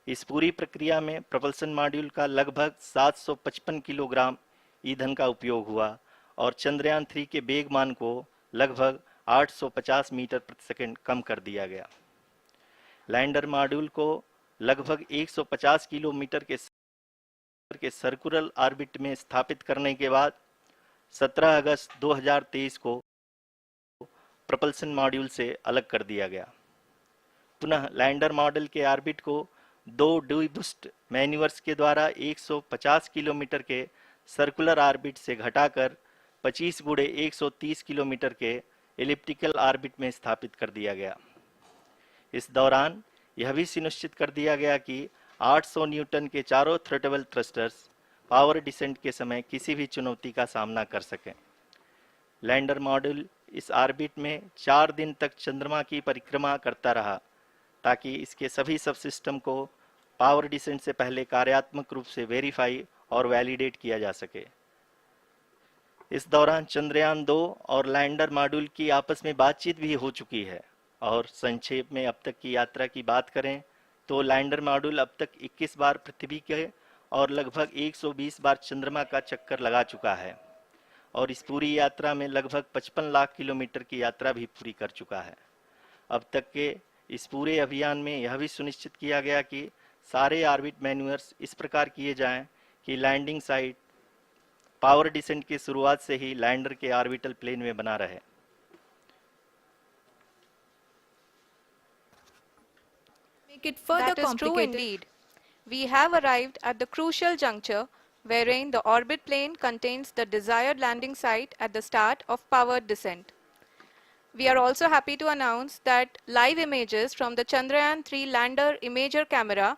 इस पूरी प्रक्रिया में प्रपल्सन मॉड्यूल का लगभग 755 किलोग्राम ईंधन का उपयोग हुआ और चंद्रयान 3 के वेग मान को लगभग 850 मीटर प्रति सेकंड कम कर दिया गया। लैंडर मॉड्यूल को लगभग 150 किलोमीटर के सर्कुलर ऑर्बिट में स्थापित करने के बाद 17 अगस्त 2023 को प्रपल्सन मॉड्यूल से अलग कर दिया गया। पुनः लैंडर मॉडल के ऑर्बिट को 2 डीबूस्ट मैन्यूवर्स के द्वारा 150 किलोमीटर के सर्कुलर ऑर्बिट से घटाकर 25 गुणे 130 किलोमीटर के एलिप्टिकल ऑर्बिट में स्थापित कर दिया गया। इस दौरान यह भी सुनिश्चित कर दिया गया कि 800 न्यूटन के चारों थ्रोटल थ्रस्टर्स पावर डिसेंट के समय किसी भी चुनौती का सामना कर सकें। लैंडर मॉड्यूल इस ऑर्बिट में 4 दिन तक चंद्रमा की परिक्रमा करता रहा ताकि इसके सभी सब सिस्टम को पावर डिसेंट से पहले कार्यात्मक रूप से वेरीफाई और वैलिडेट किया जा सके। इस दौरान चंद्रयान 2 और लैंडर मॉड्यूल की आपस में बातचीत भी हो चुकी है। और संक्षेप में अब तक की यात्रा की बात करें तो लैंडर मॉड्यूल अब तक 21 बार पृथ्वी के और लगभग 120 बार चंद्रमा का चक्कर लगा चुका है और इस पूरी यात्रा में लगभग 55 लाख किलोमीटर की यात्रा भी पूरी कर चुका है। अब तक के इस पूरे अभियान में यह भी सुनिश्चित किया गया कि सारे ऑर्बिट मैन्यूवर्स इस प्रकार किए जाएं कि लैंडिंग साइट पावर डिसेंट की शुरुआत से ही लैंडर के ऑर्बिटल प्लेन में बना रहे। Make it further That is true complicated. indeed. We have arrived at the crucial juncture wherein the orbit plane contains the desired landing site at the start of powered descent. We are also happy to announce that live images from the Chandrayan 3 lander imager camera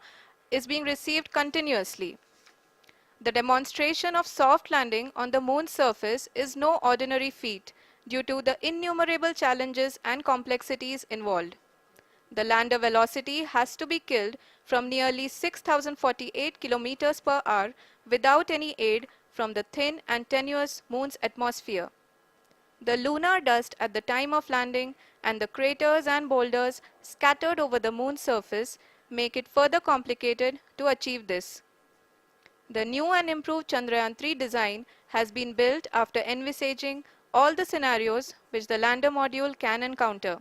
is being received continuously. The demonstration of soft landing on the moon's surface is no ordinary feat due to the innumerable challenges and complexities involved. The lander velocity has to be killed from nearly 6,048 kilometers per hour without any aid from the thin and tenuous moon's atmosphere. The lunar dust at the time of landing and the craters and boulders scattered over the moon's surface make it further complicated to achieve this. The new and improved Chandrayan 3 design has been built after envisaging all the scenarios which the lander module can encounter.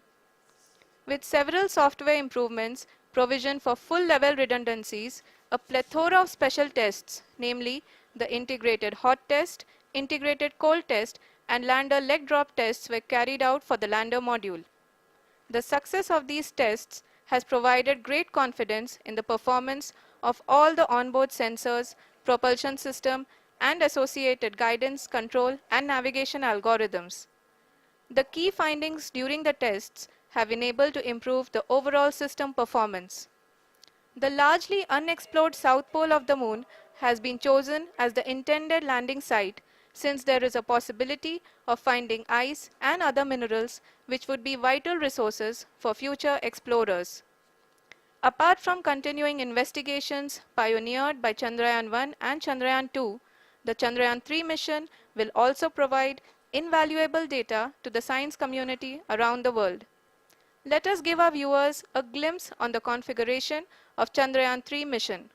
With several software improvements, provision for full-level redundancies, a plethora of special tests, namely the integrated hot test, integrated cold test, and lander leg drop tests were carried out for the lander module. The success of these tests has provided great confidence in the performance of all the onboard sensors, propulsion system, and associated guidance, control, and navigation algorithms. The key findings during the tests have enabled to improve the overall system performance. The largely unexplored south pole of the moon has been chosen as the intended landing site since there is a possibility of finding ice and other minerals which would be vital resources for future explorers. Apart from continuing investigations pioneered by Chandrayaan 1 and Chandrayaan 2, the Chandrayaan 3 mission will also provide invaluable data to the science community around the world. Let us give our viewers a glimpse on the configuration of Chandrayaan 3 mission.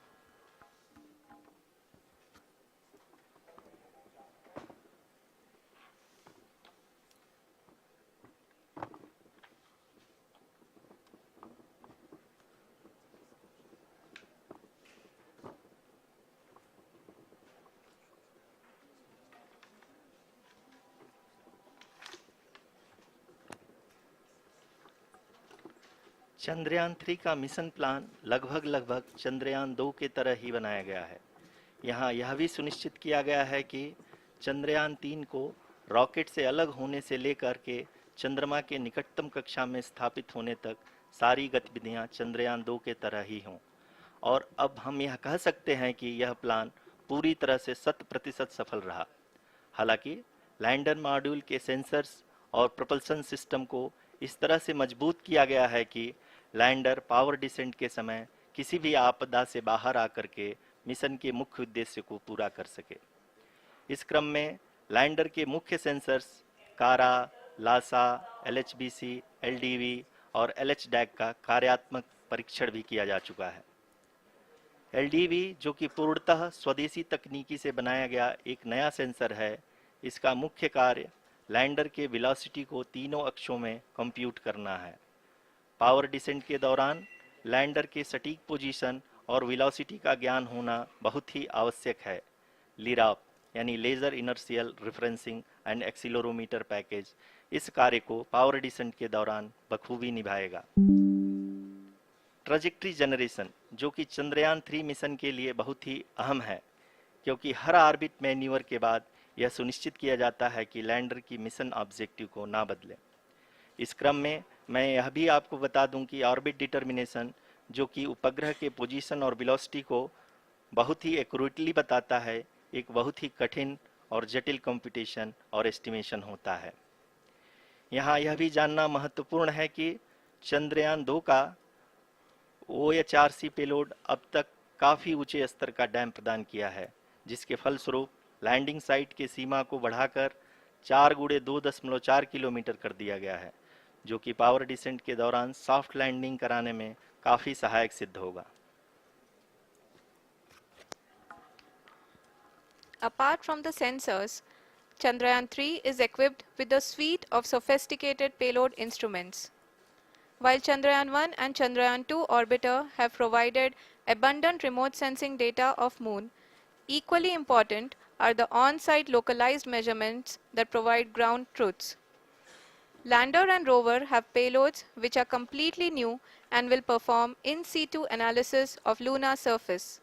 Chandrayaan 3 का mission plan लगभग चंद्रयान 2 के तरह ही बनाया गया है। यहाँ यह भी सुनिश्चित किया गया है कि चंद्रयान 3 को रॉकेट से अलग होने से लेकर के चंद्रमा के निकटतम कक्षा में स्थापित होने तक सारी गतिविधियाँ चंद्रयान 2 के तरह ही हों। और अब हम यह कह सकते हैं कि यह प्लान पूरी तरह से 100% सफल रहा। हालांकि लैंडर मॉड्यूल के सेंसर्स और प्रोपल्सन सिस्टम को इस तरह से मजबूत किया गया है कि लैंडर पावर डिसेंट के समय किसी भी आपदा से बाहर आकर के मिशन के मुख्य उद्देश्य को पूरा कर सके। इस क्रम में लैंडर के मुख्य सेंसर्स कारा, लासा, LHBC, LDV और LHDAC का कार्यात्मक परीक्षण भी किया जा चुका है। एलडीवी जो कि पूर्णतः स्वदेशी तकनीकी से बनाया गया एक नया सेंसर है, इसका मुख्य कार्य लैंडर के वेलोसिटी को तीनों अक्षों में कंप्यूट करना है। पावर डिसेंट के दौरान लैंडर के सटीक पोजीशन और वेलोसिटी का ज्ञान होना बहुत ही आवश्यक है। लिराप यानी laser inertial referencing and accelerometer package इस कार्य को पावर डिसेंट के दौरान बखूबी निभाएगा। ट्रजेक्ट्री जनरेशन जो कि चंद्रयान 3 मिशन के लिए बहुत ही अहम है, क्योंकि हर ऑर्बिट मैन्यूवर के बाद यह सुनिश्चित किया जाता है कि लैंडर की मिशन ऑब्जेक्टिव को ना बदले। इस क्रम में मैं यह भी आपको बता दूं कि ऑर्बिट डिटर्मिनेशन जो कि उपग्रह के पोजीशन और वेलोसिटी को बहुत ही एक्यूरेटली बताता है, एक बहुत ही कठिन और जटिल कंप्यूटेशन और एस्टिमेशन होता है। यहाँ यह भी जानना महत्वपूर्ण है कि चंद्रयान 2 का OHRC पेलोड अब तक काफ़ी ऊंचे स्तर का डैम प्रदान किया है, जिसके फलस्वरूप लैंडिंग साइट के सीमा को बढ़ाकर 4x2.4 किलोमीटर कर दिया गया है, जो कि पावर डिसेंट के दौरान सॉफ्ट लैंडिंग कराने में काफ़ी सहायक सिद्ध होगा। Apart from the sensors, Chandrayaan 3 is equipped with a suite of sophisticated payload instruments. While Chandrayaan 1 and Chandrayaan 2 orbiter have provided abundant remote sensing data of Moon, equally important are the on-site localized measurements that provide ground truths. Lander and rover have payloads which are completely new and will perform in situ analysis of lunar surface.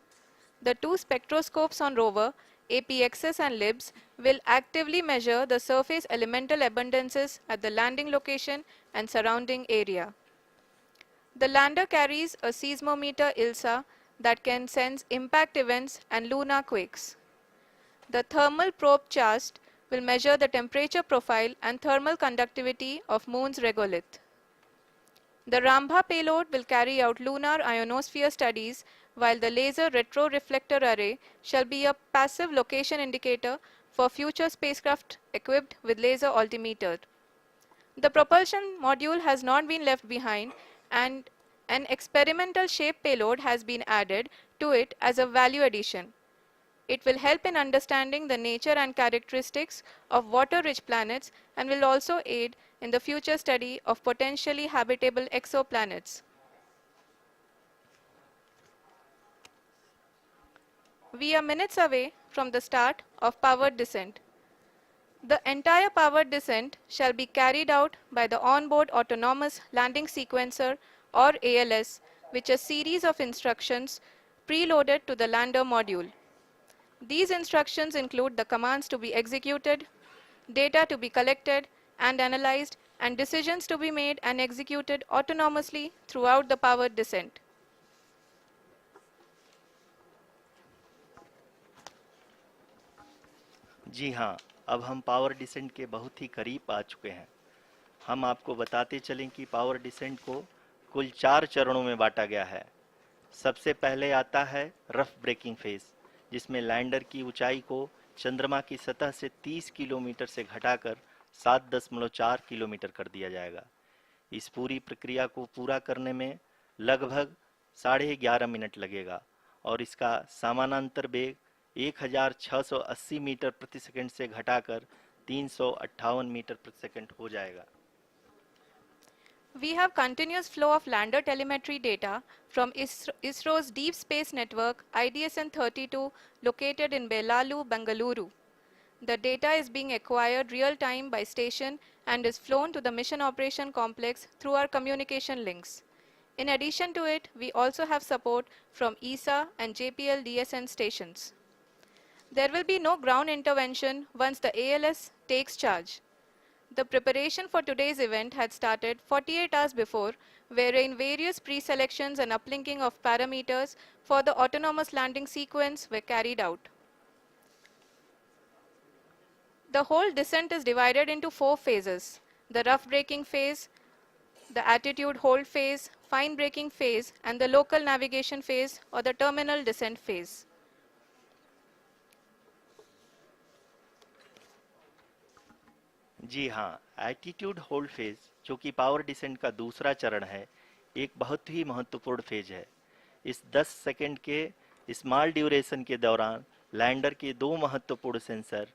The two spectroscopes on rover, APXS and LIBS, will actively measure the surface elemental abundances at the landing location and surrounding area. The lander carries a seismometer ILSA that can sense impact events and lunar quakes. The thermal probe CHAST will measure the temperature profile and thermal conductivity of Moon's regolith. The Rambha payload will carry out lunar ionosphere studies, while the laser retroreflector array shall be a passive location indicator for future spacecraft equipped with laser altimeter. The propulsion module has not been left behind, and an experimental shape payload has been added to it as a value addition. It will help in understanding the nature and characteristics of water-rich planets and will also aid in the future study of potentially habitable exoplanets. We are minutes away from the start of powered descent. The entire powered descent shall be carried out by the onboard autonomous landing sequencer or ALS, which is a series of instructions preloaded to the lander module. These instructions include the commands to be executed, data to be collected and analyzed, and decisions to be made and executed autonomously throughout the powered descent. जी हाँ, अब हम power descent के बहुत ही करीब आ चुके हैं। हम आपको बताते चलें कि पावर डिसेंट को कुल 4 चरणों में बांटा गया है। सबसे पहले आता है रफ ब्रेकिंग फेज, जिसमें लैंडर की ऊंचाई को चंद्रमा की सतह से 30 किलोमीटर से घटाकर 7.4 किलोमीटर कर दिया जाएगा। इस पूरी प्रक्रिया को पूरा करने में लगभग 11.5 मिनट लगेगा और इसका समानांतर वेग 1680 मीटर प्रति सेकंड से घटाकर 358 मीटर प्रति सेकंड हो जाएगा। We have continuous flow of lander telemetry data from ISRO's Deep Space Network IDSN-32 located in Belalu, Bengaluru. The data is being acquired real-time by station and is flown to the Mission Operation Complex through our communication links. In addition to it, we also have support from ESA and JPL DSN stations. There will be no ground intervention once the ALS takes charge. The preparation for today's event had started 48 hours before, wherein various pre-selections and uplinking of parameters for the autonomous landing sequence were carried out. The whole descent is divided into 4 phases: the rough braking phase, the attitude hold phase, fine braking phase, and the local navigation phase or the terminal descent phase. जी हाँ, attitude hold phase जो कि power descent का दूसरा चरण है, एक बहुत ही महत्वपूर्ण फेज है। इस 10 सेकंड के स्मॉल ड्यूरेशन के दौरान लैंडर के दो महत्वपूर्ण सेंसर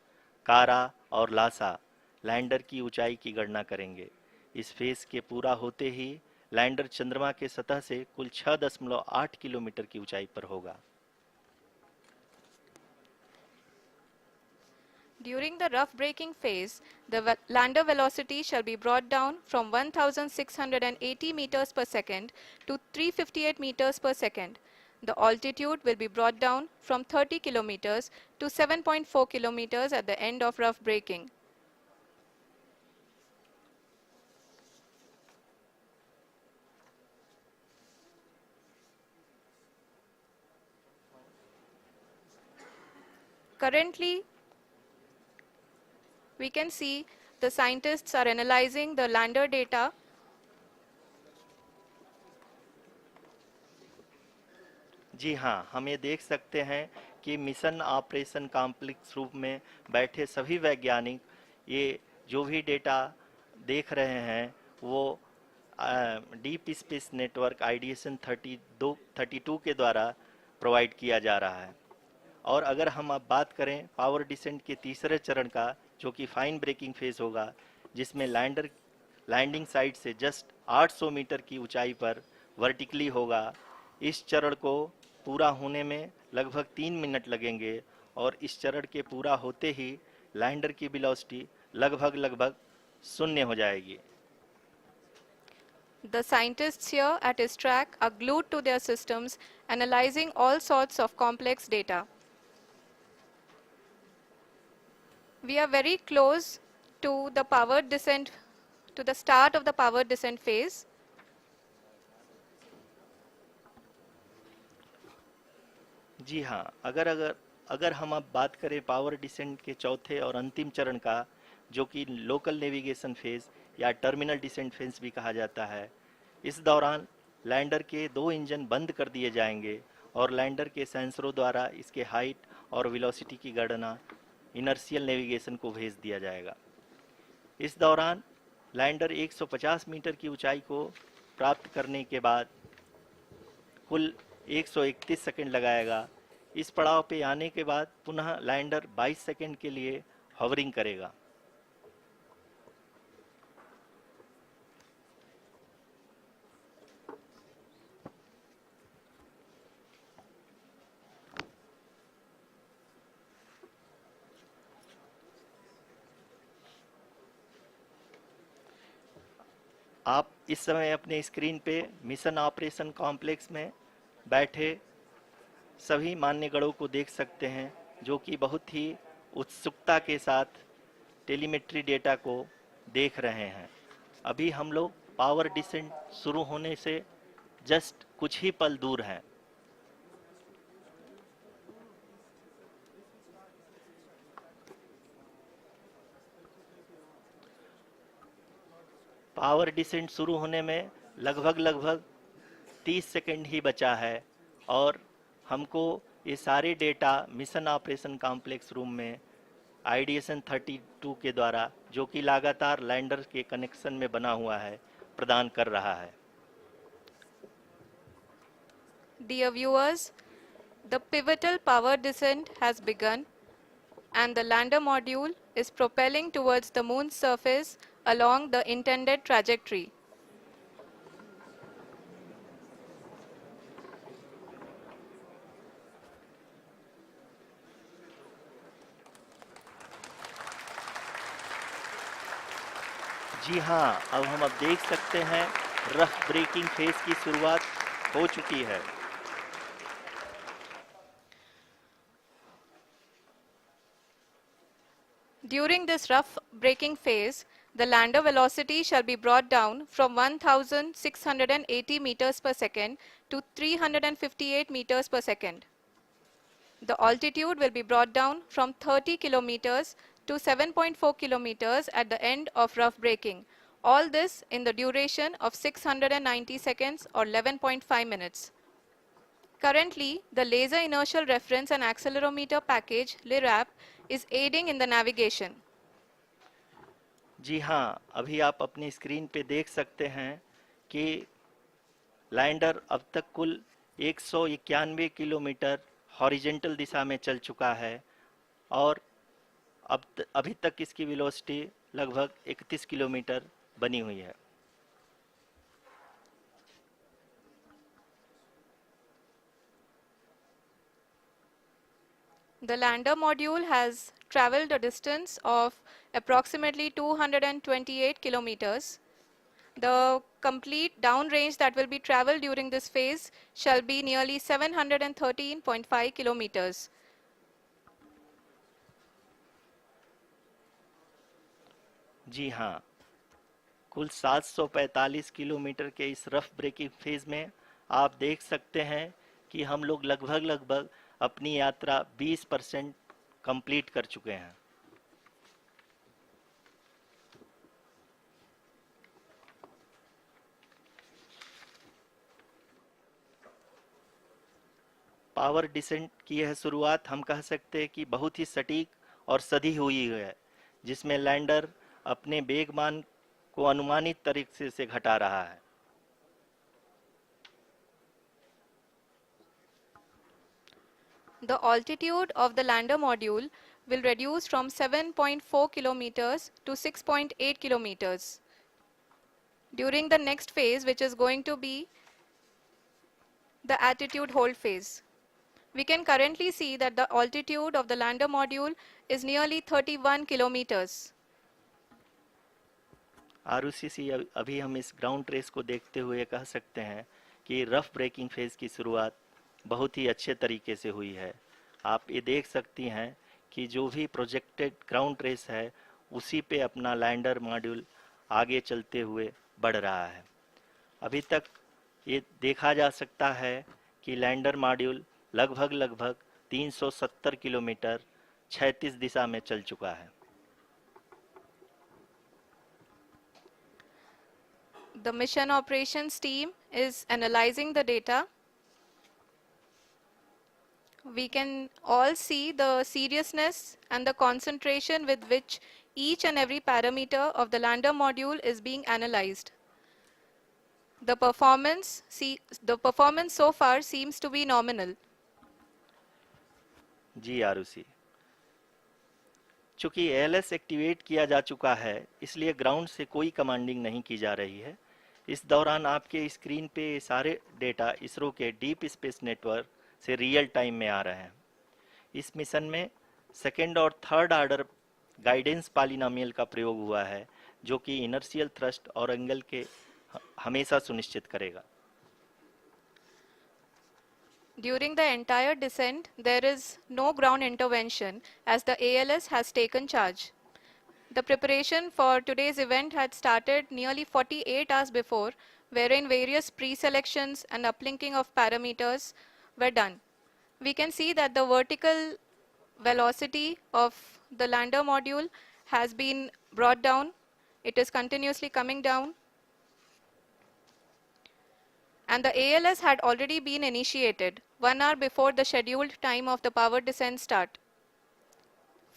कारा और लासा लैंडर की ऊंचाई की गणना करेंगे। इस फेज के पूरा होते ही लैंडर चंद्रमा के सतह से कुल 6.8 किलोमीटर की ऊंचाई पर होगा। During the rough braking phase, the lander velocity shall be brought down from 1680 meters per second to 358 meters per second. The altitude will be brought down from 30 kilometers to 7.4 kilometers at the end of rough braking. Currently, we can see the scientists are analyzing the lander data. जी हाँ, हम ये देख सकते हैं कि mission operation complex रूप में बैठे सभी वैज्ञानिक ये जो भी डेटा देख रहे हैं वो डीप स्पेस नेटवर्क आईडीएसन 32 के द्वारा प्रोवाइड किया जा रहा है। और अगर हम अब बात करें पावर डिसेंट के तीसरे चरण का, जो कि फाइन ब्रेकिंग फेज होगा, जिसमें लैंडिंग साइट से जस्ट 800 मीटर की ऊंचाई पर वर्टिकली होगा। इस चरण को पूरा होने में लगभग 3 मिनट लगेंगे और इस चरण के पूरा होते ही लैंडर की वेलोसिटी लगभग शून्य हो जाएगी। The scientists here at his track are glued to their systems, analyzing all sorts of complex data. We are very close to the powered descent, to the start of the powered descent phase. जी हाँ, अगर अगर अगर हम अब बात करें power descent के चौथे और अंतिम चरण का, जो कि लोकल नेविगेशन फेज या टर्मिनल डिसेंट फेज भी कहा जाता है, इस दौरान लैंडर के दो इंजन बंद कर दिए जाएंगे और लैंडर के सेंसरों द्वारा इसके हाइट और वेलोसिटी की गणना इनर्शियल नेविगेशन को भेज दिया जाएगा। इस दौरान लैंडर 150 मीटर की ऊंचाई को प्राप्त करने के बाद कुल 131 सेकंड लगाएगा। इस पड़ाव पे आने के बाद पुनः लैंडर 22 सेकंड के लिए हॉवरिंग करेगा। आप इस समय अपने स्क्रीन पे मिशन ऑपरेशन कॉम्प्लेक्स में बैठे सभी मान्यगणों को देख सकते हैं, जो कि बहुत ही उत्सुकता के साथ टेलीमेट्री डेटा को देख रहे हैं। अभी हम लोग पावर डिसेंट शुरू होने से जस्ट कुछ ही पल दूर हैं। पावर डिसेंट शुरू होने में लगभग 30 सेकंड ही बचा है और हमको ये सारे data mission operation complex room में आईडीएसन 32 के द्वारा, जो कि लगातार लैंडर के कनेक्शन में बना हुआ है, प्रदान कर रहा है। Dear viewers, the pivotal power descent has begun and the lander module is propelling towards the moon's surface along the intended trajectory. जी हाँ, अब हम देख सकते हैं रफ ब्रेकिंग फेज की शुरुआत हो चुकी है। During this rough braking phase, the lander velocity shall be brought down from 1680 meters per second to 358 meters per second. The altitude will be brought down from 30 kilometers to 7.4 kilometers at the end of rough braking. All this in the duration of 690 seconds or 11.5 minutes. Currently, the Laser Inertial Reference and Accelerometer package (LIRAP) is aiding in the navigation. जी हाँ, अभी आप अपनी screen पे देख सकते हैं कि lander अब तक कुल 191 किलोमीटर हॉरिजेंटल दिशा में चल चुका है और अभी तक इसकी वेलोसिटी लगभग 31 किलोमीटर बनी हुई है। The lander module has traveled a distance of approximately 228 kilometers. The complete downrange that will be traveled during this phase shall be nearly 713.5 kilometers. जी हाँ, कुल 745 किलोमीटर के इस रफ ब्रेकिंग फेज में आप देख सकते हैं कि हम लोग लगभग लगभग अपनी यात्रा 20% कंप्लीट कर चुके हैं। पावर डिसेंट की यह शुरुआत हम कह सकते हैं कि बहुत ही सटीक और सधी हुई है, जिसमें लैंडर अपने वेगमान को अनुमानित तरीके से घटा रहा है। The altitude of the lander module will reduce from 7.4 kilometers to 6.8 kilometers during the next phase, which is going to be the attitude hold phase. We can currently see that the altitude of the lander module is nearly 31 kilometers. आरयूसीसी अभी हम इस ground trace को देखते हुए कह सकते हैं कि रफ ब्रेकिंग फेज की शुरुआत बहुत ही अच्छे तरीके से हुई है। आप ये देख सकती हैं कि जो भी प्रोजेक्टेड ग्राउंड ट्रेस है उसी पे अपना लैंडर मॉड्यूल आगे चलते हुए बढ़ रहा है। अभी तक ये देखा जा सकता है कि लैंडर मॉड्यूल लगभग लगभग 370 किलोमीटर क्षैतिज दिशा में चल चुका है। The mission operations team is analyzing the data. We can all see the seriousness and the concentration with which each and every parameter of the lander module is being analyzed. The performance so far seems to be nominal. जी आरुषि, चूंकि ALS activate किया जा चुका है इसलिए ground से कोई commanding नहीं की जा रही है। इस दौरान आपके स्क्रीन पे सारे डेटा इसरो के डीप स्पेस नेटवर्क से रियल टाइम में आ रहे हैं। इस मिशन में सेकेंड और थर्ड ऑर्डर गाइडेंस पॉलिनोमियल का प्रयोग हुआ है, जो कि इनर्शियल थ्रस्ट और एंगल के हमेशा सुनिश्चित करेगा। During the entire descent, there is no ground intervention as the ALS has taken charge. The preparation for today's event had started nearly 48 hours before, wherein various pre-selections and uplinking of parameters were done. We can see that the vertical velocity of the lander module has been brought down. It is continuously coming down. And the ALS had already been initiated 1 hour before the scheduled time of the power descent start.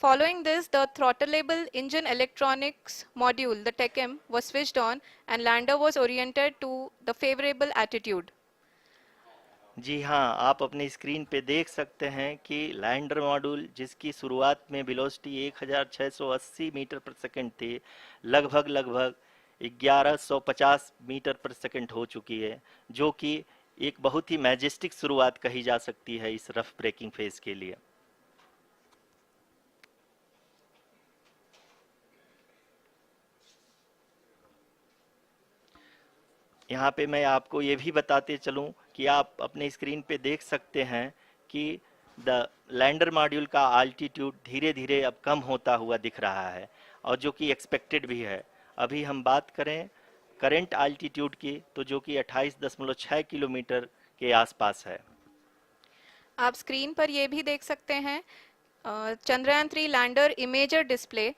Following this, the throttleable engine electronics module, the TECM, was switched on and lander was oriented to the favorable attitude. जी हाँ, आप अपनी screen पे देख सकते हैं कि lander module जिसकी शुरुआत में वेलोसिटी 1680 मीटर पर सेकंड थी, लगभग लगभग 1150 मीटर पर सेकंड हो चुकी है, जो कि एक बहुत ही मैजेस्टिक शुरुआत कही जा सकती है इस रफ ब्रेकिंग फेज के लिए। यहाँ पे मैं आपको ये भी बताते चलूँ कि आप अपने स्क्रीन पे देख सकते हैं कि द लैंडर मॉड्यूल का आल्टीट्यूड धीरे धीरे अब कम होता हुआ दिख रहा है, और जो कि एक्सपेक्टेड भी है। अभी हम बात करें करंट आल्टीट्यूड की, तो जो कि 28.6 किलोमीटर के आसपास है। आप स्क्रीन पर ये भी देख सकते हैं Chandrayaan 3 lander imager display.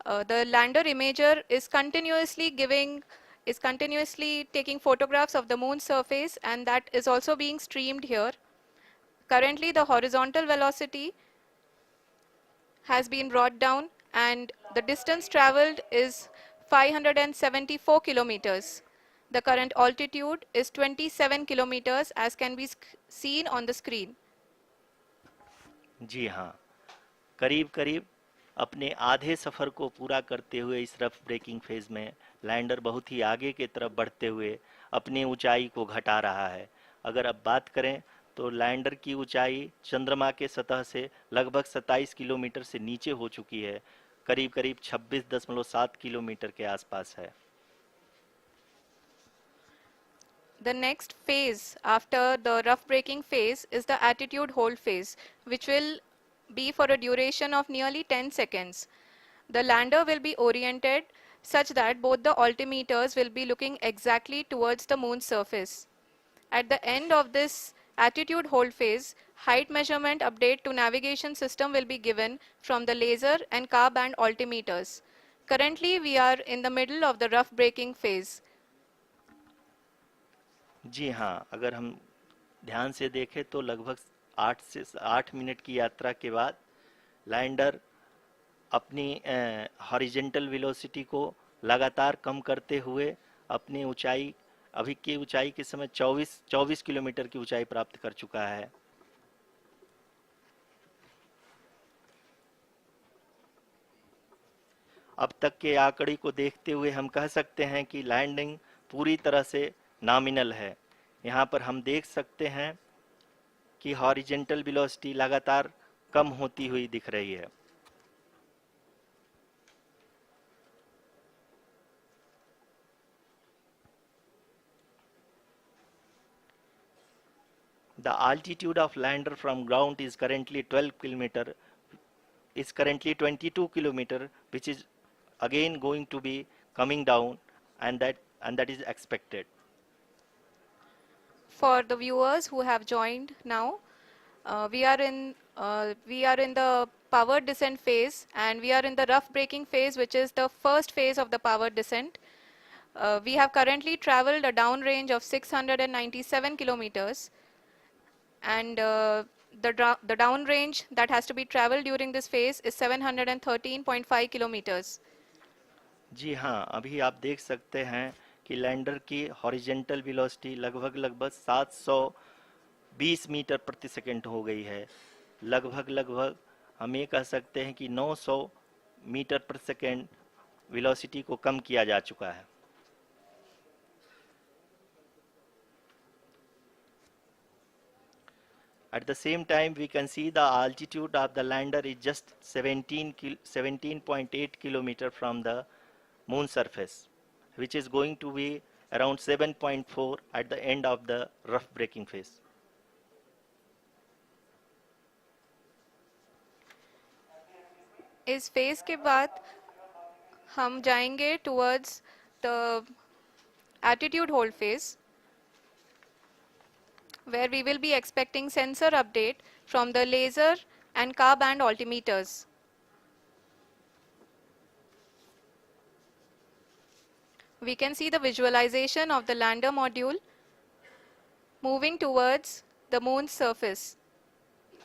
The lander imager is continuously taking photographs of the moon's surface, and that is also being streamed here. Currently, the horizontal velocity has been brought down and the distance traveled is 574 kilometers. The current altitude is 27 kilometers as can be seen on the screen. जी हाँ, करीब करीब अपने आधे सफ़र को पूरा करते हुए इस रफ ब्रेकिंग फेज में लैंडर बहुत ही आगे की तरफ बढ़ते हुए अपनी ऊंचाई को घटा रहा है। अगर अब बात करें तो लैंडर की ऊंचाई चंद्रमा के सतह से लगभग 27 किलोमीटर से नीचे हो चुकी है, करीब करीब 26.7 किलोमीटर के आसपास है। The next phase after the rough braking phase is the attitude hold phase, which will be for a duration of nearly 10 seconds. The lander will be oriented such that both the altimeters will be looking exactly towards the moon's surface. At the end of this attitude hold phase, height measurement update to navigation system will be given from the laser and car band altimeters. Currently, we are in the middle of the rough braking phase. जी हाँ, अगर हम ध्यान से देखें तो लगभग 8 से 8 minute की यात्रा के बाद लैंडर अपनी हॉरिजेंटल वेलोसिटी को लगातार कम करते हुए अपनी ऊंचाई अभी की ऊंचाई के समय 24 किलोमीटर की ऊंचाई प्राप्त कर चुका है। अब तक के आंकड़े को देखते हुए हम कह सकते हैं कि लैंडिंग पूरी तरह से नॉमिनल है। यहाँ पर हम देख सकते हैं कि हॉरिजेंटल वेलोसिटी लगातार कम होती हुई दिख रही है। The altitude of lander from ground is currently 12 kilometer, is currently 22 kilometer, which is again going to be coming down, and that is expected. For the viewers who have joined now, we are in the power descent phase, and we are in the rough braking phase, which is the first phase of the power descent. We have currently traveled a downrange of 697 kilometers, and the downrange that has to be traveled during this phase is 713.5 kilometers. जी हाँ, अभी आप देख सकते हैं कि lander की horizontal velocity लगभग लगभग 720 मीटर प्रति सेकंड हो गई है। लगभग लगभग हम ये कह सकते हैं कि 900 मीटर प्रति सेकंड वेलोसिटी को कम किया जा चुका है। At the same time, we can see the altitude of the lander is just 17.8 kilometer from the moon surface, which is going to be around 7.4 at the end of the rough braking phase. इस phase के बाद हम जाएंगे towards the attitude hold phase, where we will be expecting sensor update from the laser and car band altimeters. We can see the visualization of the lander module moving towards the moon's surface.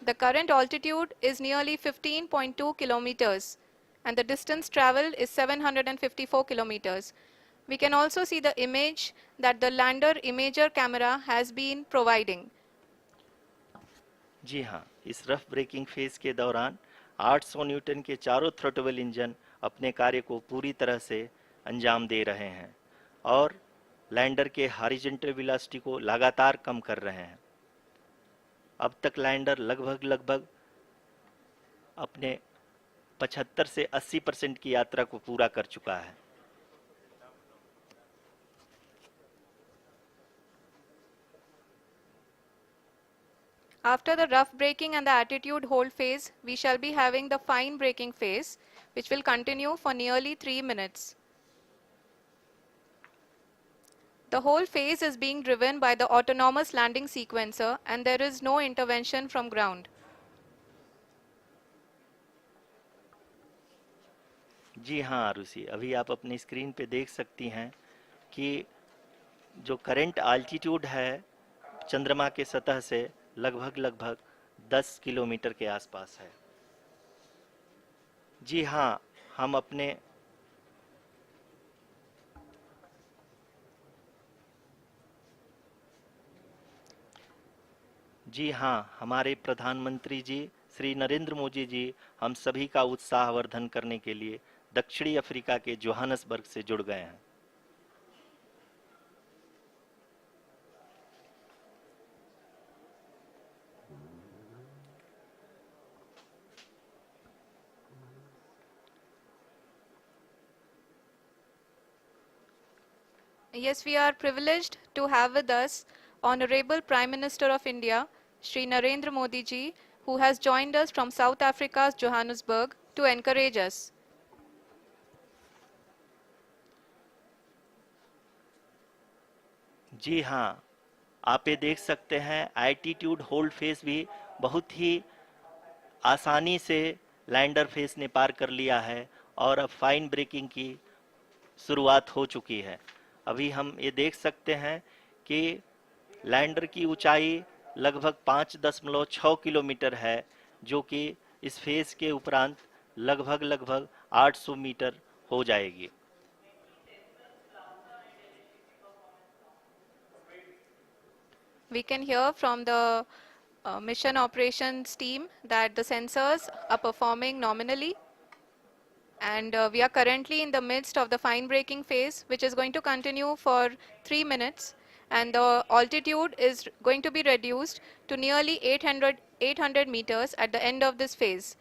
The current altitude is nearly 15.2 kilometers, and the distance traveled is 754 kilometers. We can also see the image that the lander imager camera has been providing. जी हाँ, इस rough breaking phase के दौरान 800 Newton के चारों throttle engine अपने कार्य को पूरी तरह से अंजाम दे रहे हैं और लैंडर के हॉरिजॉन्टल वेलोसिटी को लगातार कम कर रहे हैं। अब तक लैंडर लगभग लगभग अपने 75 से 80% की यात्रा को पूरा कर चुका है। After the rough braking and the attitude hold phase, we shall be having the fine braking phase, which will continue for nearly 3 minutes. The whole phase is being driven by the autonomous landing sequencer, and there is no intervention from ground. जी हाँ आरुषि, अभी आप अपनी screen पे देख सकती हैं कि जो करंट आल्टीट्यूड है चंद्रमा के सतह से लगभग लगभग 10 किलोमीटर के आसपास है। जी हाँ, हम अपने जी हाँ, हमारे प्रधानमंत्री जी श्री नरेंद्र मोदी जी हम सभी का उत्साहवर्धन करने के लिए दक्षिणी अफ्रीका के जोहानसबर्ग से जुड़ गए हैं। Yes, we are privileged to have with us Honorable Prime Minister of India, Shri Narendra Modi ji, who has joined us from South Africa's Johannesburg to encourage us. जी हाँ, आप ये देख सकते हैं एल्टीट्यूड होल्ड फेस भी बहुत ही आसानी से लैंडर फेस ने पार कर लिया है और अब फाइन ब्रेकिंग की शुरुआत हो चुकी है। अभी हम ये देख सकते हैं कि लैंडर की ऊंचाई लगभग 5.6 किलोमीटर है, जो कि इस फेस के उपरांत लगभग 800 मीटर हो जाएगी। We can hear from the mission operations team that the sensors are performing nominally, and we are currently in the midst of the fine braking phase, which is going to continue for 3 minutes, and the altitude is going to be reduced to nearly 800 meters at the end of this phase.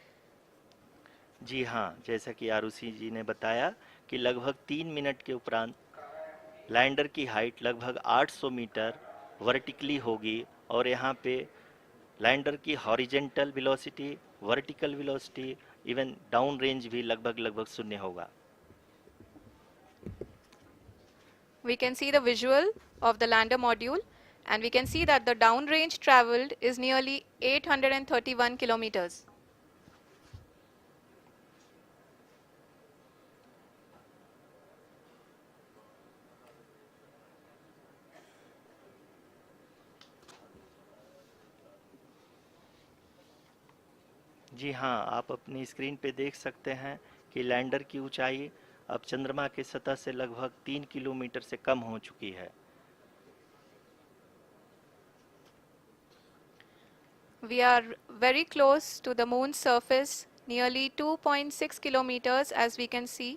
जी हाँ, जैसा कि आरुषि जी ने बताया कि लगभग 3 minute के उपरांत lander की हाइट लगभग 800 मीटर वर्टिकली होगी और यहाँ पे लैंडर की horizontal velocity, vertical velocity, even down range भी लगभग शून्य होगा। We can see the visual of the lander module, and we can see that the downrange traveled is nearly 831 kilometers. जी हाँ, आप अपनी स्क्रीन पे देख सकते हैं कि लैंडर की ऊंचाई अब चंद्रमा के सतह से लगभग 3 किलोमीटर से कम हो चुकी है। We are very close to the moon's surface, nearly 2.6 kilometers as we can see.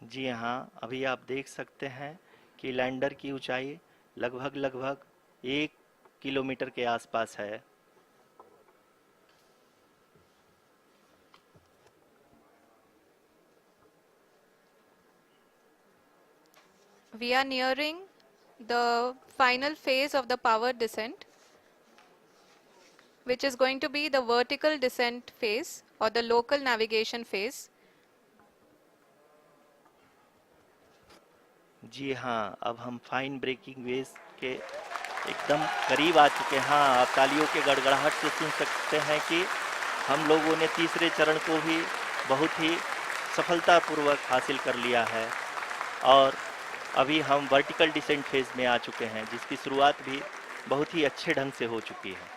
जी हाँ, अभी आप देख सकते हैं कि लैंडर की ऊंचाई लगभग 1 किलोमीटर के आसपास है। We are nearing the final phase of the power descent, which is going to be the vertical descent phase or the local navigation phase. जी हाँ, अब हम फाइन ब्रेकिंग वेव के एकदम करीब आ चुके हैं। हाँ, आप तालियों के गड़गड़ाहट से सुन सकते हैं कि हम लोगों ने तीसरे चरण को भी बहुत ही सफलतापूर्वक हासिल कर लिया है और अभी हम वर्टिकल डिसेंट फेज में आ चुके हैं, जिसकी शुरुआत भी बहुत ही अच्छे ढंग से हो चुकी है।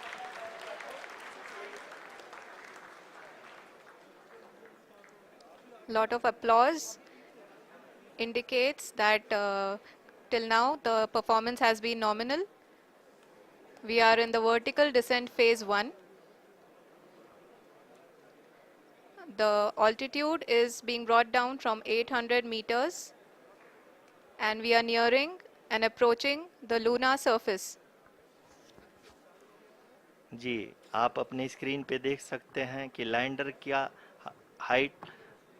Lot of applause indicates that till now the performance has been nominal. We are in the vertical descent phase 1. The altitude is being brought down from 800 meters, and we are nearing and approaching the lunar surface. जी, आप अपनी screen पे देख सकते हैं कि lander का height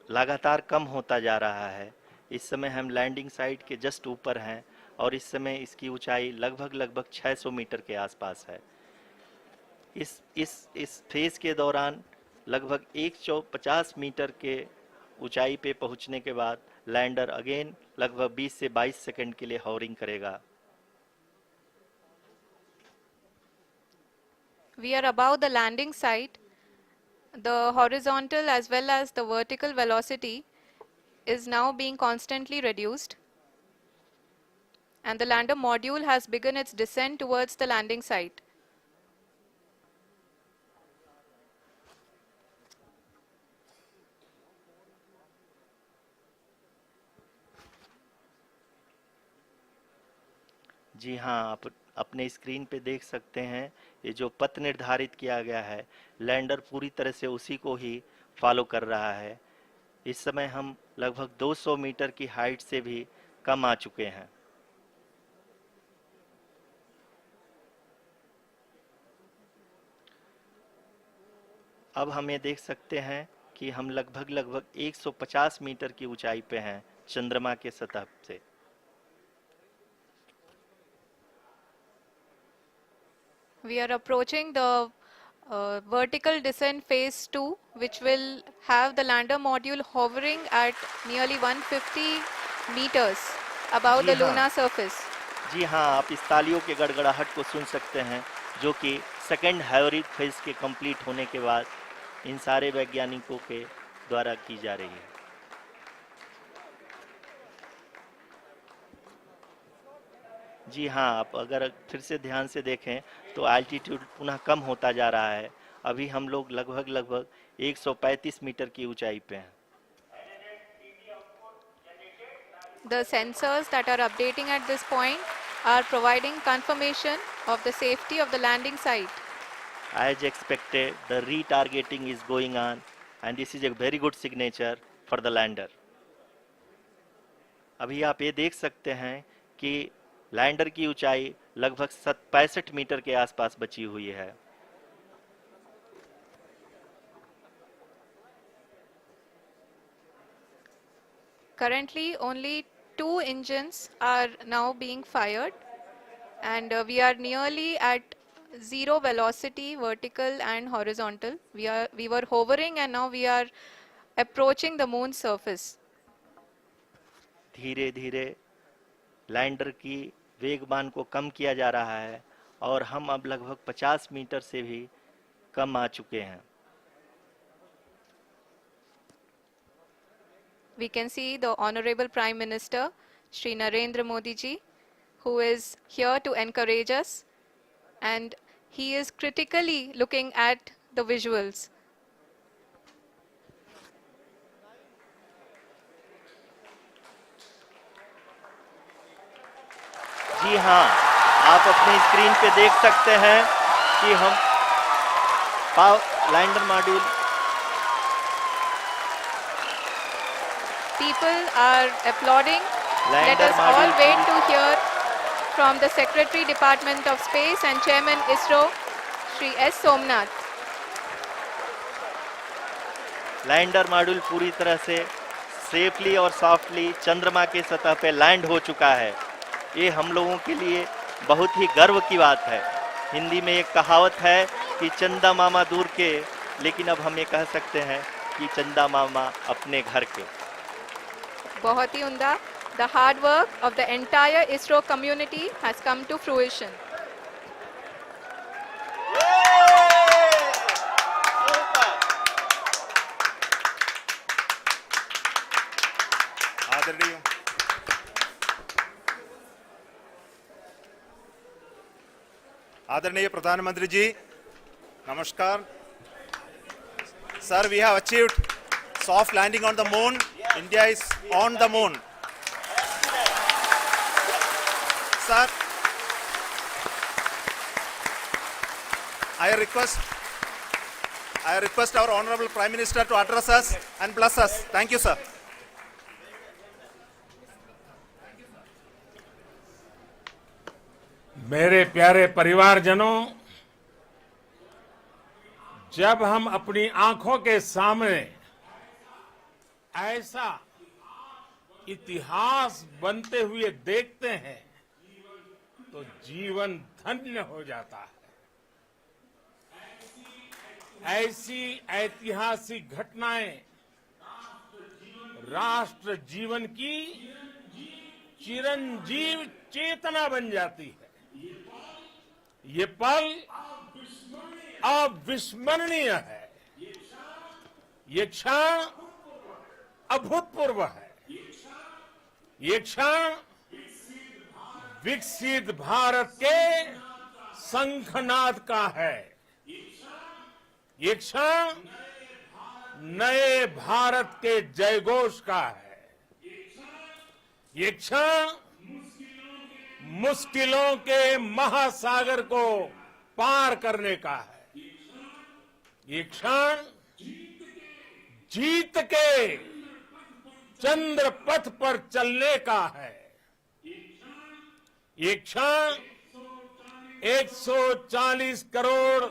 लगातार कम होता जा रहा है। इस समय हम लैंडिंग साइट के जस्ट ऊपर हैं और इस समय इसकी ऊंचाई लगभग 600 मीटर के आसपास है। इस फेज के दौरान लगभग 150 मीटर के ऊंचाई पे पहुंचने के बाद लैंडर अगेन लगभग 20 से 22 सेकंड के लिए हॉवरिंग करेगा। We are above the landing site. The horizontal as well as the vertical velocity is now being constantly reduced. and the lander module has begun its descent towards the landing site. जी हाँ, आप अपने screen पे देख सकते हैं, ये जो पथ निर्धारित किया गया है, लैंडर पूरी तरह से उसी को ही फॉलो कर रहा है। इस समय हम लगभग 200 मीटर की हाइट से भी कम आ चुके हैं। अब हम ये देख सकते हैं कि हम लगभग 150 मीटर की ऊंचाई पे हैं चंद्रमा के सतह से। We are approaching the vertical descent phase 2, which will have the lander module hovering at nearly 150 meters above ji the हाँ, lunar surface. जी हाँ, आप इस तालियों के गड़गड़ाहट को सुन सकते हैं, जो कि सेकंड हैवरिक फेज के कंप्लीट होने के बाद इन सारे वैज्ञानिकों के द्वारा की जा रही है। जी हाँ, आप अगर फिर से ध्यान से देखें तो एल्टीट्यूड पुनः कम होता जा रहा है। अभी हम लोग लगभग 135 मीटर की ऊंचाई पे हैं। The sensors that are updating at this point are providing confirmation of the safety of the landing site. As expected, the retargeting is going on and this is a very good signature for the lander. अभी आप ये देख सकते हैं कि lander की ऊंचाई लगभग 65 मीटर के आसपास बची हुई है। Currently, only 2 engines are now being fired, and we are nearly at zero velocity, vertical and horizontal. We were hovering, and now we are approaching the moon's surface. धीरे धीरे लैंडर की वेगमान को कम किया जा रहा है और हम अब लगभग 50 मीटर से भी कम आ चुके हैं। We can see the Honorable Prime Minister, Shri Narendra Modi ji, who is here to encourage us, and he is critically looking at the visuals. जी हाँ, आप अपनी स्क्रीन पे देख सकते हैं कि हम lander module People are applauding. Let lander us all module wait to hear from the Secretary Department of Space and Chairman ISRO, Shri S. Somnath. Lander module पूरी तरह से सेफली और सॉफ्टली चंद्रमा के सतह पे लैंड हो चुका है। ये हम लोगों के लिए बहुत ही गर्व की बात है। हिंदी में एक कहावत है कि चंदा मामा दूर के, लेकिन अब हम ये कह सकते हैं कि चंदा मामा अपने घर के। बहुत ही उम्दा. The hard work of the entire ISRO community has come to fruition. आदरणीय आदरणीय प्रधानमंत्री जी, नमस्कार. Sir, we have achieved soft landing on the moon. India is on the moon. Sir, I request our Honorable Prime Minister to address us and bless us. Thank you, sir. मेरे प्यारे परिवारजनों, जब हम अपनी आंखों के सामने ऐसा इतिहास बनते हुए देखते हैं तो जीवन धन्य हो जाता है। ऐसी ऐतिहासिक घटनाएं राष्ट्र जीवन की चिरंजीव चेतना बन जाती है। ये पल अविस्मरणीय है। ये क्षण अभूतपूर्व है। ये क्षण विकसित भारत के शंखनाद का है। ये क्षण नए भारत के जयघोष का है। ये क्षण मुश्किलों के महासागर को पार करने का है। ये क्षण जीत के चंद्र पथ पर चलने का है। ये क्षण 140 करोड़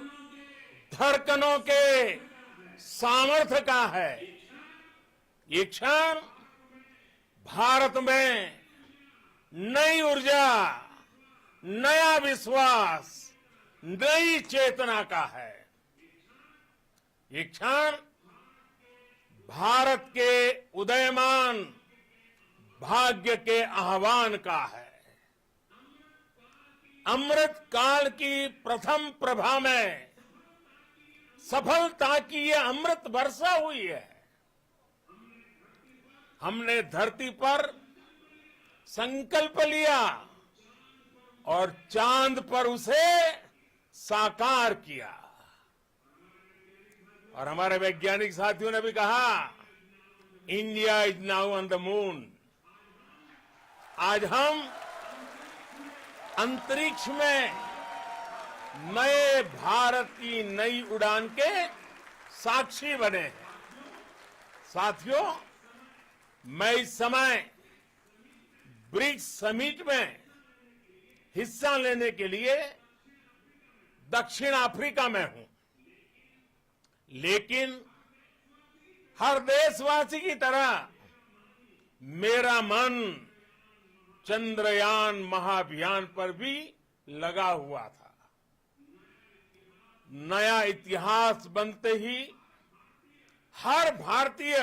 धड़कनों के सामर्थ्य का है। ये क्षण भारत में नई ऊर्जा, नया विश्वास, नई चेतना का है। ये क्षण भारत के उदयमान भाग्य के आह्वान का है। अमृत काल की प्रथम प्रभा में सफलता की ये अमृत वर्षा हुई है। हमने धरती पर संकल्प लिया और चांद पर उसे साकार किया। और हमारे वैज्ञानिक साथियों ने भी कहा, India is now on the moon. आज हम अंतरिक्ष में नए भारत की नई उड़ान के साक्षी बने हैं। साथियों, मैं इस समय ब्रिक्स समिट में हिस्सा लेने के लिए दक्षिण अफ्रीका में हूं, लेकिन हर देशवासी की तरह मेरा मन चंद्रयान महाअभियान पर भी लगा हुआ था। नया इतिहास बनते ही हर भारतीय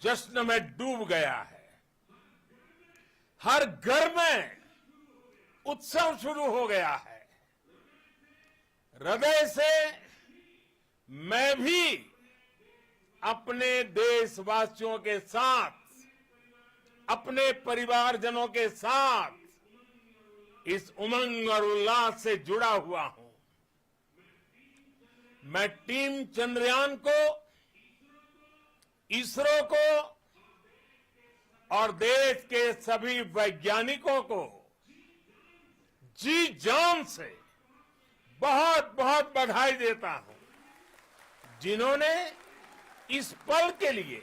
जश्न में डूब गया है। हर घर में उत्सव शुरू हो गया है। हृदय से मैं भी अपने देशवासियों के साथ, अपने परिवारजनों के साथ इस उमंग और उल्लास से जुड़ा हुआ हूं। मैं टीम चंद्रयान को, इसरो को और देश के सभी वैज्ञानिकों को जी जान से बहुत बहुत बधाई देता हूं, जिन्होंने इस पल के लिए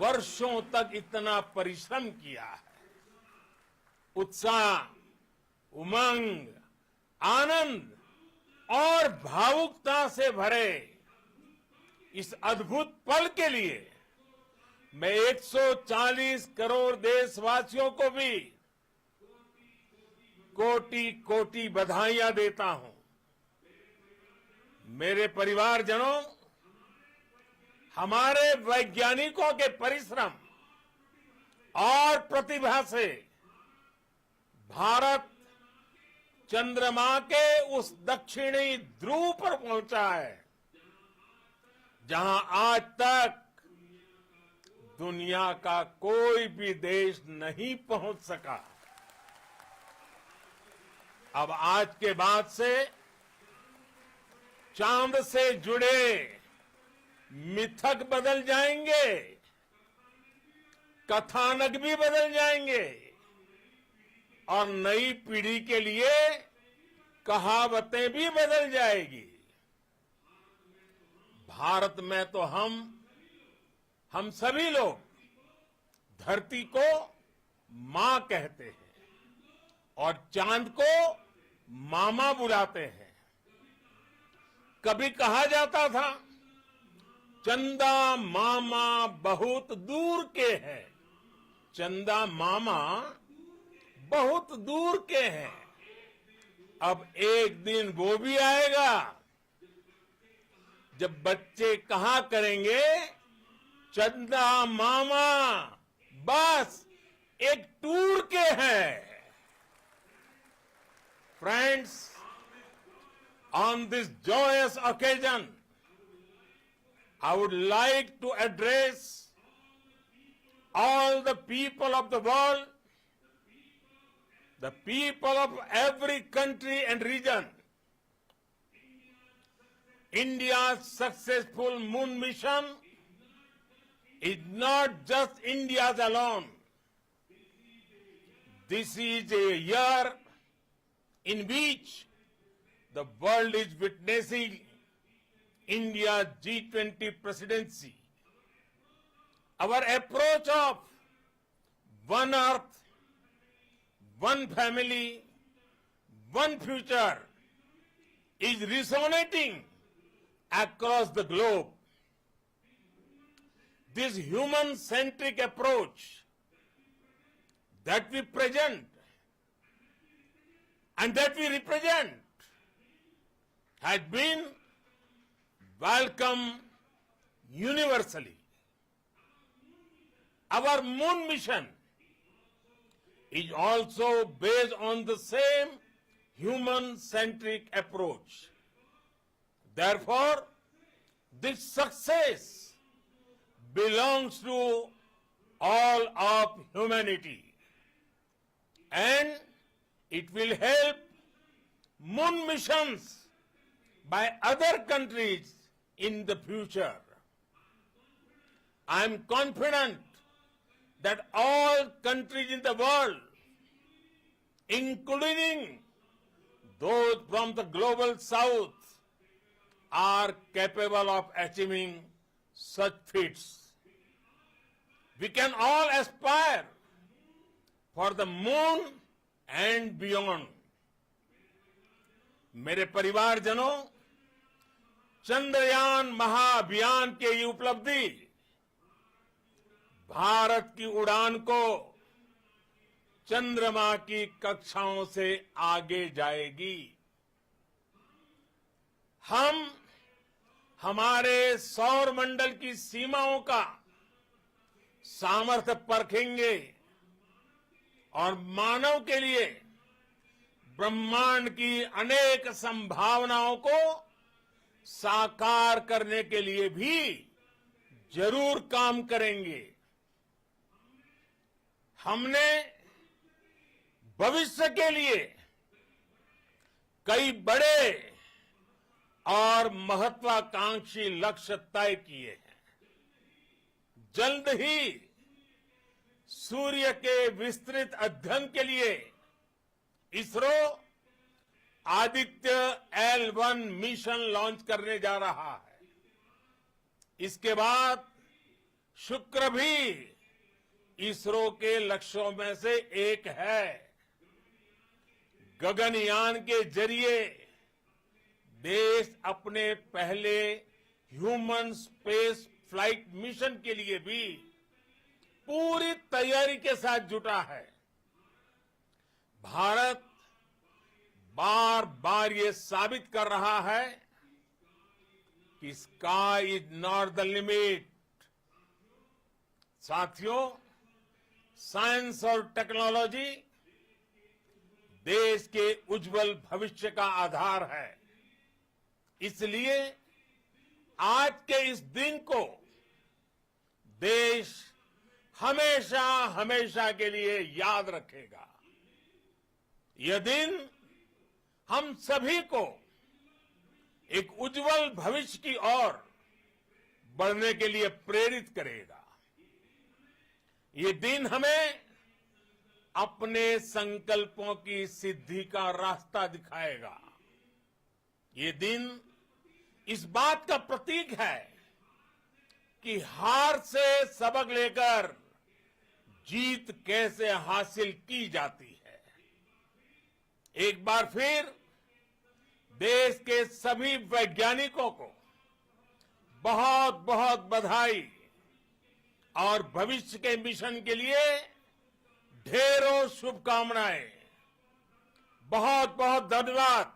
वर्षों तक इतना परिश्रम किया है। उत्साह, उमंग, आनंद और भावुकता से भरे इस अद्भुत पल के लिए मैं 140 करोड़ देशवासियों को भी कोटि कोटि बधाइयां देता हूं। मेरे परिवारजनों, हमारे वैज्ञानिकों के परिश्रम और प्रतिभा से भारत चंद्रमा के उस दक्षिणी ध्रुव पर पहुंचा है, जहां आज तक दुनिया का कोई भी देश नहीं पहुंच सका। अब आज के बाद से चांद से जुड़े मिथक बदल जाएंगे, कथानक भी बदल जाएंगे और नई पीढ़ी के लिए कहावतें भी बदल जाएगी। भारत में तो हम सभी लोग धरती को मां कहते हैं और चांद को मामा बुलाते हैं। कभी कहा जाता था, चंदा मामा बहुत दूर के हैं। चंदा मामा बहुत दूर के हैं। अब एक दिन वो भी आएगा जब बच्चे कहा करेंगे, चंदा मामा बस एक टूर के हैं। Friends, on this joyous occasion, I would like to address all the people of the world the people of every country and region. India's successful moon mission is not just India's alone. This is a year in which the world is witnessing India's G20 presidency. Our approach of one earth, one family, one future is resonating across the globe. This human-centric approach that we present and that we represent has been welcomed universally. Our moon mission is also based on the same human-centric approach. Therefore, this success belongs to all of humanity, and it will help moon missions by other countries in the future. I am confident that all countries in the world, including those from the global south, are capable of achieving such feats. We can all aspire for the moon and beyond. मेरे परिवारजनों, चंद्रयान महाअभियान के ये उपलब्धि भारत की उड़ान को चंद्रमा की कक्षाओं से आगे जाएगी। हम हमारे सौर मंडल की सीमाओं का सामर्थ्य परखेंगे और मानव के लिए ब्रह्मांड की अनेक संभावनाओं को साकार करने के लिए भी जरूर काम करेंगे। हमने भविष्य के लिए कई बड़े और महत्वाकांक्षी लक्ष्य तय किए हैं। जल्द ही सूर्य के विस्तृत अध्ययन के लिए ISRO Aditya L1 mission launch करने जा रहा है। इसके बाद शुक्र भी इसरो के लक्ष्यों में से एक है। गगनयान के जरिए देश अपने पहले ह्यूमन स्पेस फ्लाइट मिशन के लिए भी पूरी तैयारी के साथ जुटा है। भारत बार बार ये साबित कर रहा है कि sky is not the limit. साथियों, साइंस और टेक्नोलॉजी देश के उज्जवल भविष्य का आधार है। इसलिए आज के इस दिन को देश हमेशा हमेशा के लिए याद रखेगा। यह दिन हम सभी को एक उज्जवल भविष्य की ओर बढ़ने के लिए प्रेरित करेगा। ये दिन हमें अपने संकल्पों की सिद्धि का रास्ता दिखाएगा। ये दिन इस बात का प्रतीक है कि हार से सबक लेकर जीत कैसे हासिल की जाती है। एक बार फिर देश के सभी वैज्ञानिकों को बहुत बहुत बधाई और भविष्य के मिशन के लिए ढेरों शुभकामनाएं। बहुत बहुत धन्यवाद।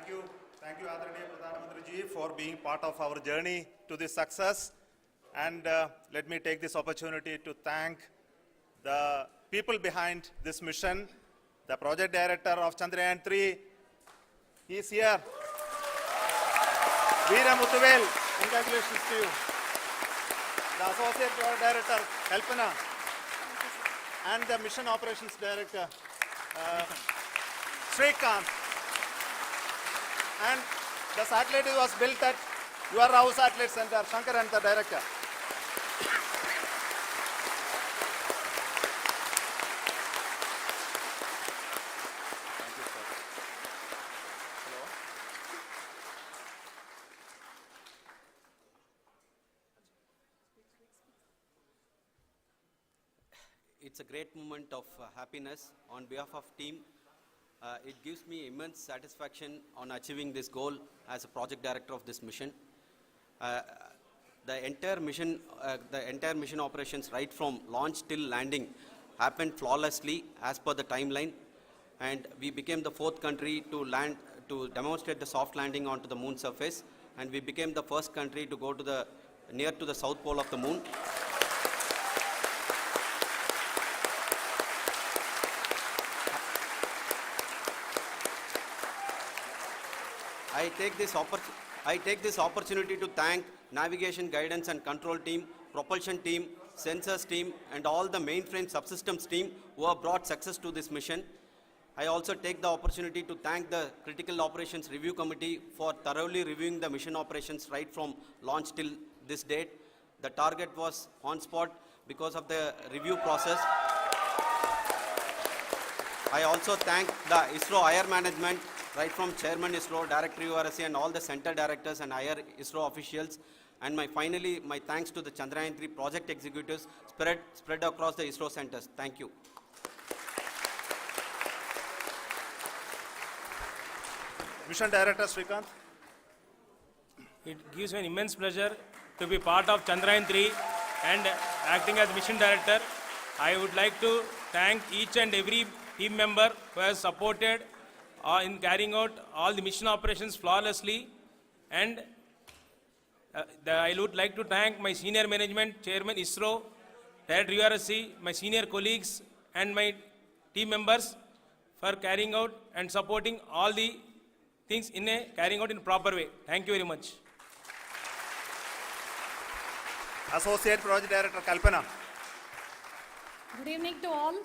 Thank you, Adharaniya Pradhan Mantri ji, for being part of our journey to this success. And let me take this opportunity to thank the people behind this mission, the project director of Chandrayan 3. He is here. Veera Muthuvel, congratulations to you. The associate project director, Kalpana, and the mission operations director, Srikanth. And the satellite was built at your house satellite center, Shankaran, the director. It's a great moment of happiness on behalf of team. It gives me immense satisfaction on achieving this goal as a project director of this mission. The entire mission operations right from launch till landing happened flawlessly as per the timeline, and we became the 4th country to demonstrate the soft landing onto the moon surface, and we became the first country to go to near to the south pole of the moon. I take this opportunity to thank navigation, guidance and control team, propulsion team, sensors team and all the mainframe subsystems team who have brought success to this mission. I also take the opportunity to thank the Critical Operations Review Committee for thoroughly reviewing the mission operations right from launch till this date. The target was on spot because of the review process. I also thank the ISRO higher management, right from Chairman ISRO, Director URSC and all the center directors and higher ISRO officials. And finally, my thanks to the Chandrayan 3 project executives spread across the ISRO centers. Thank you. Mission Director Srikanth. It gives me an immense pleasure to be part of Chandrayan 3 and acting as Mission Director. I would like to thank each and every team member who has supported in carrying out all the mission operations flawlessly. And I would like to thank my senior management, Chairman ISRO, Director URSC, my senior colleagues and my team members for carrying out and supporting all the things carrying out in a proper way. Thank you very much. Associate Project Director Kalpana. Good evening to all.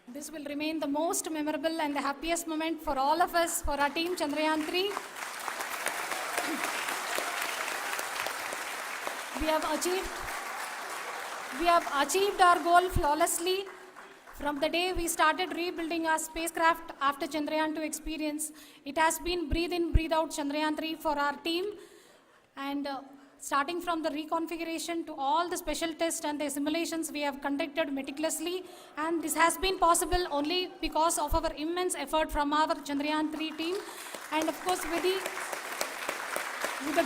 This will remain the most memorable and the happiest moment for all of us, for our team Chandrayan 3. We have achieved our goal flawlessly. From the day we started rebuilding our spacecraft after Chandrayan 2 experience, it has been breathe in, breathe out Chandrayan 3 for our team. And starting from the reconfiguration to all the special tests and the simulations we have conducted meticulously, and this has been possible only because of our immense effort from our Chandrayan 3 team, and of course with the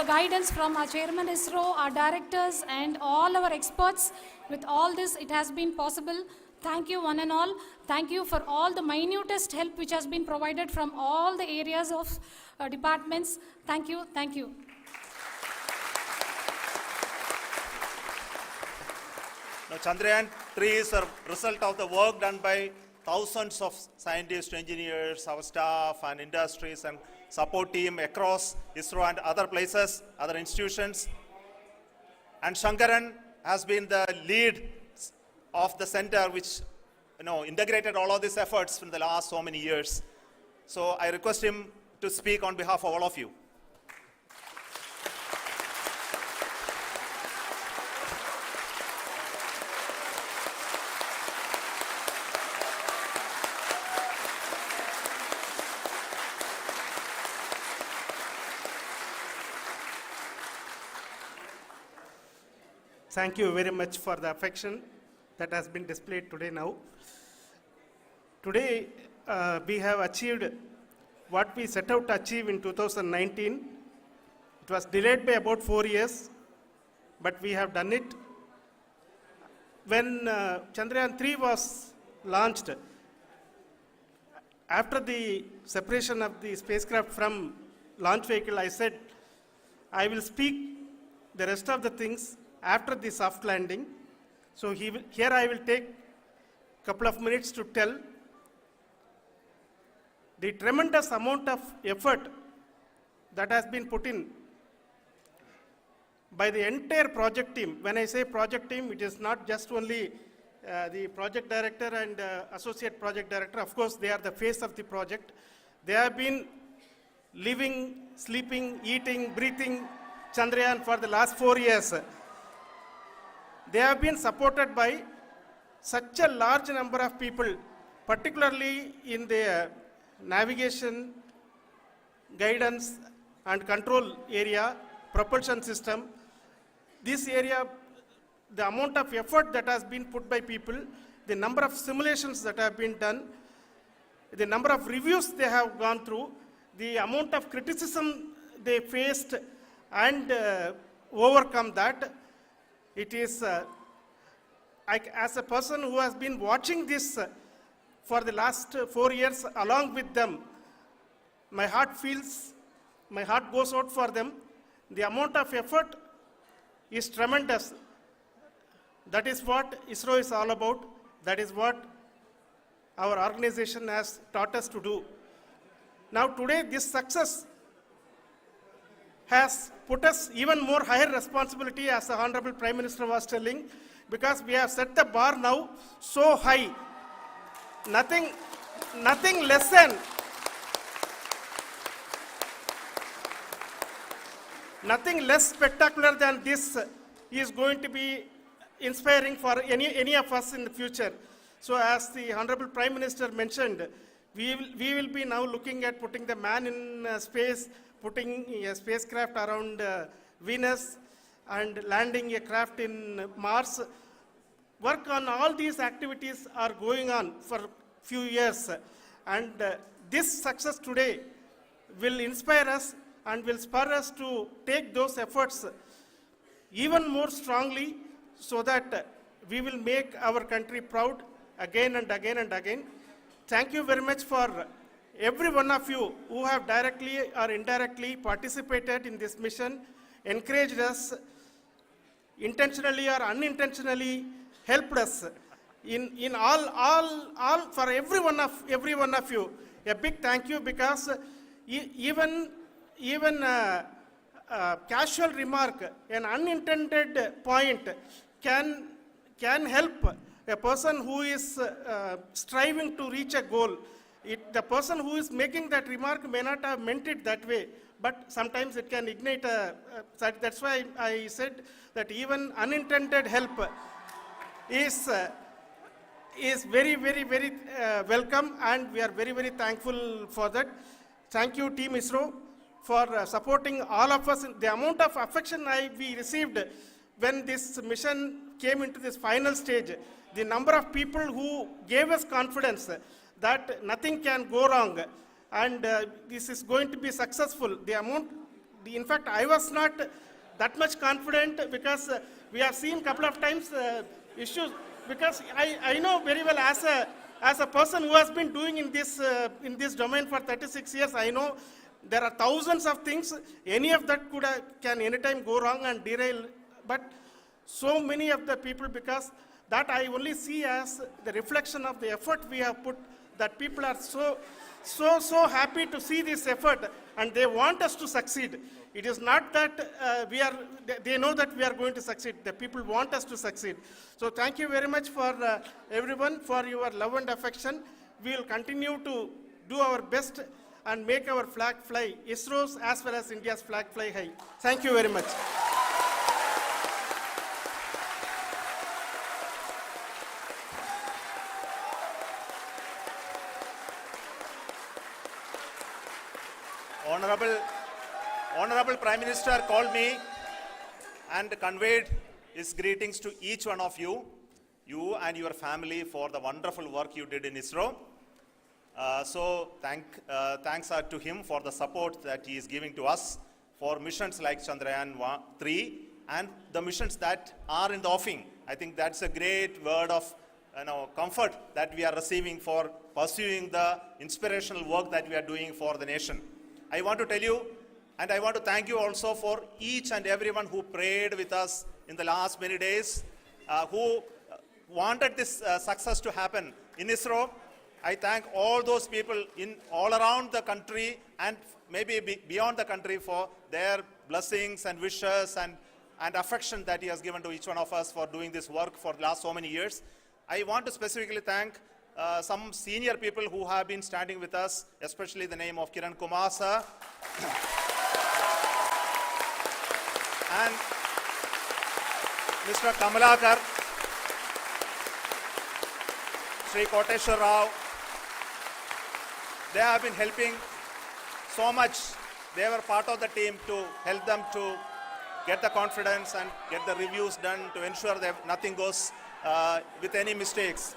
guidance from our Chairman ISRO, our directors and all our experts. With all this, it has been possible. Thank you one and all. Thank you for all the minutest help which has been provided from all the areas of departments. Thank you. Thank you. Now, Chandrayan 3 is a result of the work done by thousands of scientists, engineers, our staff and industries and support team across ISRO and other places, other institutions. And Shankaran has been the lead of the center which integrated all of these efforts in the last so many years. So I request him to speak on behalf of all of you. Thank you very much for the affection that has been displayed today now. Today, we have achieved what we set out to achieve in 2019. It was delayed by about 4 years, but we have done it. When Chandrayan 3 was launched, after the separation of the spacecraft from launch vehicle, I said, I will speak the rest of the things after the soft landing. So here I will take a couple of minutes to tell the tremendous amount of effort that has been put in by the entire project team. When I say project team, it is not just only the project director and associate project director. Of course, they are the face of the project. They have been living, sleeping, eating, breathing Chandrayaan for the last 4 years. They have been supported by such a large number of people, particularly in the navigation, guidance and control area, propulsion system. This area, the amount of effort that has been put by people, the number of simulations that have been done, the number of reviews they have gone through, the amount of criticism they faced and overcome that, it is, as a person who has been watching this for the last 4 years along with them, my heart goes out for them. The amount of effort is tremendous. That is what ISRO is all about. That is what our organization has taught us to do. Now today, this success has put us even more higher responsibility, as the Honorable Prime Minister was telling, because we have set the bar now so high. Nothing less than nothing less spectacular than this is going to be inspiring for any of us in the future. So as the Honorable Prime Minister mentioned, we will be now looking at putting the man in space, putting a spacecraft around Venus and landing a craft in Mars. Work on all these activities are going on for few years, and this success today will inspire us and will spur us to take those efforts even more strongly, so that we will make our country proud again and again and again. Thank you very much for every one of you who have directly or indirectly participated in this mission, encouraged us, intentionally or unintentionally helped us in all for every one of you. A big thank you, because even casual remark, an unintended point can help a person who is striving to reach a goal. The person who is making that remark may not have meant it that way, but sometimes it can ignite that's why I said that even unintended help is very, very, very welcome, and we are very, very thankful for that. Thank you, Team ISRO, for supporting all of us. The amount of affection we received when this mission came into this final stage, the number of people who gave us confidence that nothing can go wrong and this is going to be successful. In fact, I was not that much confident, because we have seen a couple of times issues, because I know very well, as a person who has been doing in this domain for 36 years, I know there are thousands of things. Any of that can anytime go wrong and derail. But so many of the people, because that I only see as the reflection of the effort we have put, that people are so happy to see this effort and they want us to succeed. It is not that they know that we are going to succeed. The people want us to succeed. So thank you very much for everyone for your love and affection. We will continue to do our best and make our flag fly, ISRO's as well as India's flag fly high. Thank you very much. Honorable Prime Minister called me and conveyed his greetings to each one of you and your family, for the wonderful work you did in ISRO. So thanks are to him for the support that he is giving to us for missions like Chandrayan 3 and the missions that are in the offing. I think that's a great word of comfort that we are receiving for pursuing the inspirational work that we are doing for the nation. I want to tell you, and I want to thank you also for each and everyone who prayed with us in the last many days, who wanted this success to happen in ISRO. I thank all those people in all around the country and maybe beyond the country for their blessings and wishes and affection that he has given to each one of us for doing this work for the last so many years. I want to specifically thank some senior people who have been standing with us, especially the name of Kiran Kumar sir. And Mr. Kamalakar, Sri Koteshwar Rao. They have been helping so much. They were part of the team to help them to get the confidence and get the reviews done to ensure that nothing goes with any mistakes.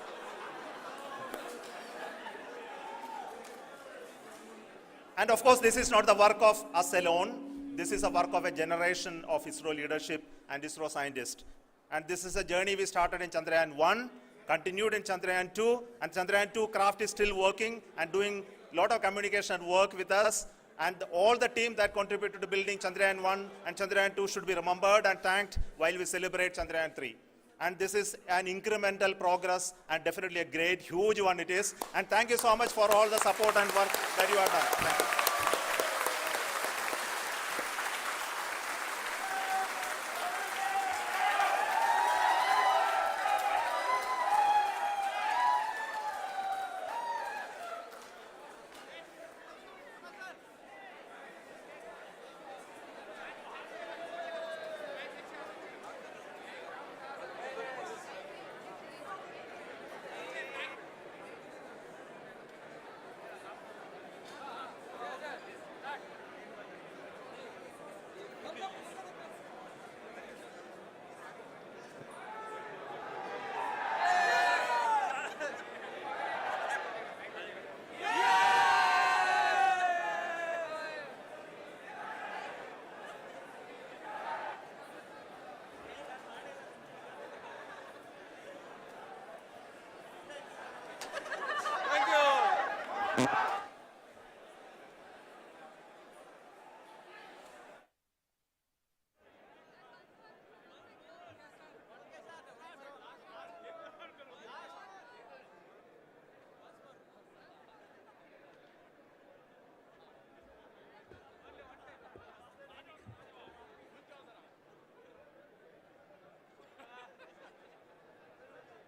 And of course, this is not the work of us alone. This is a work of a generation of ISRO leadership and ISRO scientists. And this is a journey we started in Chandrayaan 1, continued in Chandrayaan 2, and Chandrayaan 2 craft is still working and doing a lot of communication work with us. And all the team that contributed to building Chandrayaan 1 and Chandrayaan 2 should be remembered and thanked while we celebrate Chandrayaan 3. And this is an incremental progress and definitely a great, huge one it is. And thank you so much for all the support and work that you have done. Thank you.